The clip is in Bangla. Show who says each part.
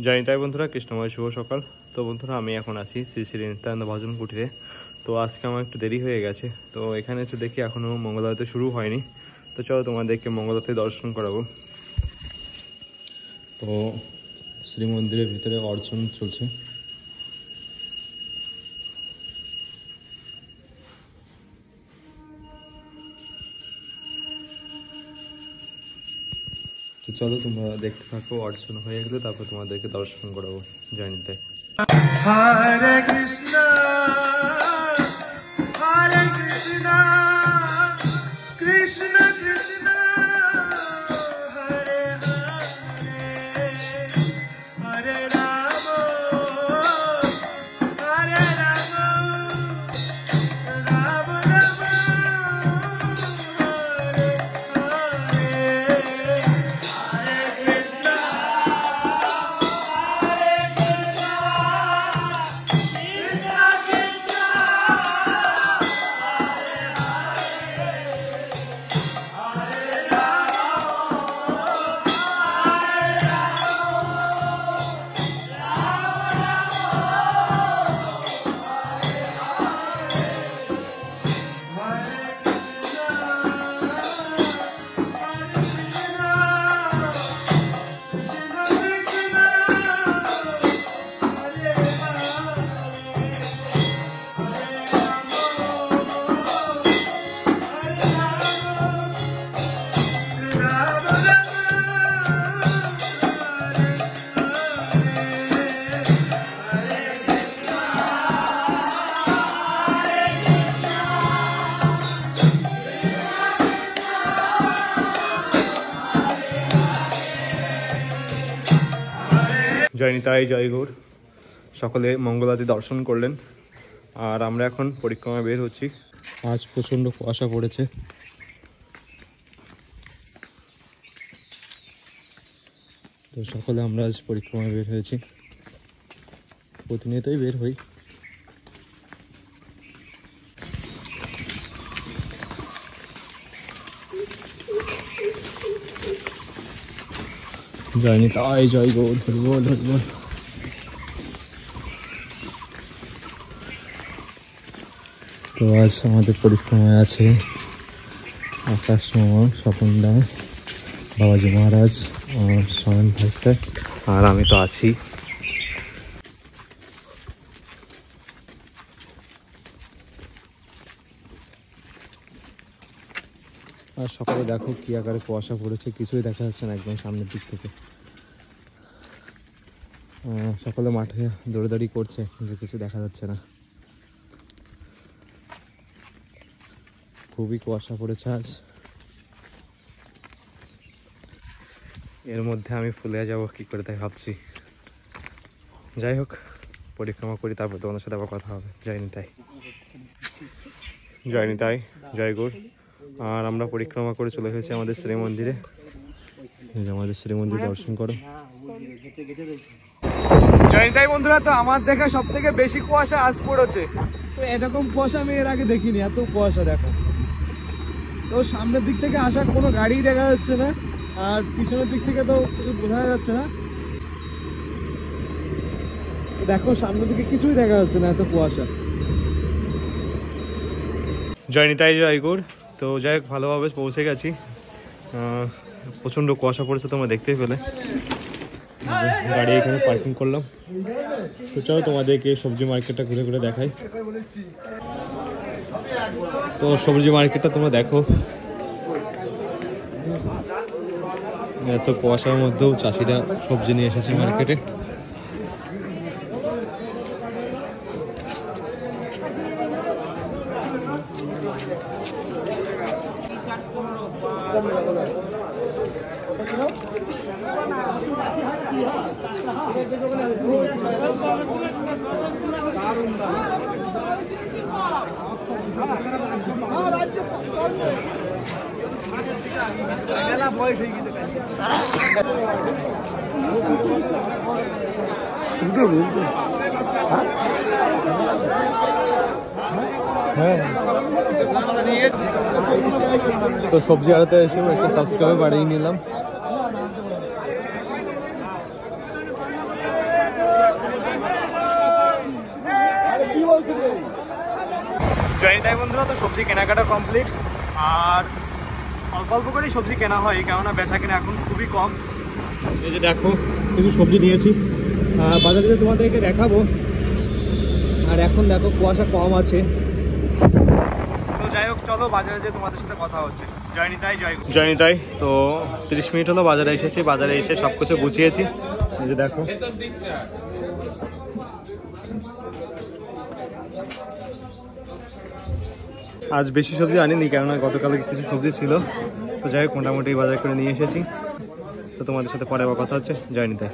Speaker 1: জয় নিতাই বন্ধুরা, কৃষ্ণময় শুভ সকাল। তো বন্ধুরা, আমি এখন আছি শ্রী শ্রী নিত্যানন্দ ভজন কুটিরে। তো আজকে আমার একটু দেরি হয়ে গেছে, তো এখানে একটু দেখি এখনও মঙ্গল আরতি শুরু হয়নি। তো চলো তোমাদেরকে মঙ্গল আরতি দর্শন করাবো। তো শ্রী মন্দিরের ভিতরে অর্চন চলছে। তো চলো তোমরা দেখতে থাকো, অর্চন হয়ে গেলে তারপর তোমাদেরকে দর্শন করাবো। জয় নিতাই।
Speaker 2: হরে কৃষ্ণ হরে কৃষ্ণ কৃষ্ণ কৃষ্ণ হরে হরে হরে রাম হরে রাম রাম রাম হরে হরে হরে কৃষ্ণ
Speaker 1: জয় নিতাই, জয় গৌর। সকলে মঙ্গল আরতি দর্শন করলেন, আর আমরা এখন পরিক্রমা বের হচ্ছি। আজ প্রচণ্ড কুয়াশা পড়েছে। তো সকলে আমরা আজ পরিক্রমা বের হয়েছি, প্রতিনিয়তই বের হই। জয় নিতাই, জয় গৌর, হরি বল হরি বল। তো আজ আমাদের পরিক্রমায় আছে আকাশ মামা, স্বপন দা, বাবাজি মহারাজ, আর স্বয়ন ভাস্কর, আর আমি তো আছি। আর সকালে দেখো কি আকারে কুয়াশা পড়েছে, কিছুই দেখা যাচ্ছে না একদম সামনের দিক থেকে। সকলে মাঠে দৌড়াদৌড়ি করছে, কিন্তু কিছু দেখা যাচ্ছে না। খুবই কুয়াশা পড়েছে আজ। এর মধ্যে আমি ফুলে যাব কি করে তাই ভাবছি। যাই হোক, পরিক্রমা করি, তারপর তোমাদের সাথে আবার কথা হবে। জয় নিতাই, জয় নিতাই, জয় গৌর। আর আমরা পরিক্রমা করে চলে এসেছি আমাদের শ্রী মন্দিরে। আমাদের শ্রী মন্দির দর্শন করো।
Speaker 2: জয় নিতাই বন্ধুরা, তো আমার দেখা সব থেকে বেশি কুয়াশা আজ পড়েছে। তো এরকম কুয়াশা আমি এর আগে দেখিনি, এত কুয়াশা দেখো। তো সামনের দিক থেকে আসা কোনো গাড়ি দেখা যাচ্ছে না, আর পিছনের দিক থেকে তো কিছু বোঝা যাচ্ছে না। দেখো সামনের দিকে কিছুই দেখা যাচ্ছে না, এত কুয়াশা।
Speaker 1: জয় নিতাই, জয় গৌর। তো যাই হোক, ভালোভাবে পৌঁছে গেছি। প্রচণ্ড কুয়াশা পড়েছে, তোমরা দেখতেই পেলে। গাড়ি এখানে পার্কিং করলাম। তো চলো তোমাদেরকে সবজি মার্কেটটা ঘুরে ঘুরে দেখাই। তো সবজি মার্কেটটা তোমরা দেখো, এত কুয়াশার মধ্যেও চাষিরা সবজি নিয়ে এসেছে মার্কেটে। तो सब्जी आड़ते एसे একটা সাবস্ক্রাইব বাড়িয়ে নিলাম। জয়নিতাই বন্ধুরা, তো সবজি কেনাকাটা কমপ্লিট। আর অল্প অল্প করেই সবজি কেনা হয়, কেননা বেচা কেনা এখন খুবই কম। এই যে দেখো কিছু সবজি নিয়েছি, বাজারে তোমাদেরকে দেখাবো। আর এখন দেখো কুয়াশা কম আছে, তো যাই হোক চলো বাজারে যে তোমাদের সাথে কথা হচ্ছে। জয়নিতাই তো 30 মিনিট হলো বাজারে এসেছি। বাজারে এসে সব কিছু গুছিয়েছি। এই যে দেখো আজ বেশি সবজি আনিনি, কেননা গতকালে কিছু সবজি ছিল। তো যাই হোক মোটামুটি বাজার করে নিয়ে এসেছি। তো তোমাদের সাথে পরে আবার কথা হচ্ছে। জয়নিতাই।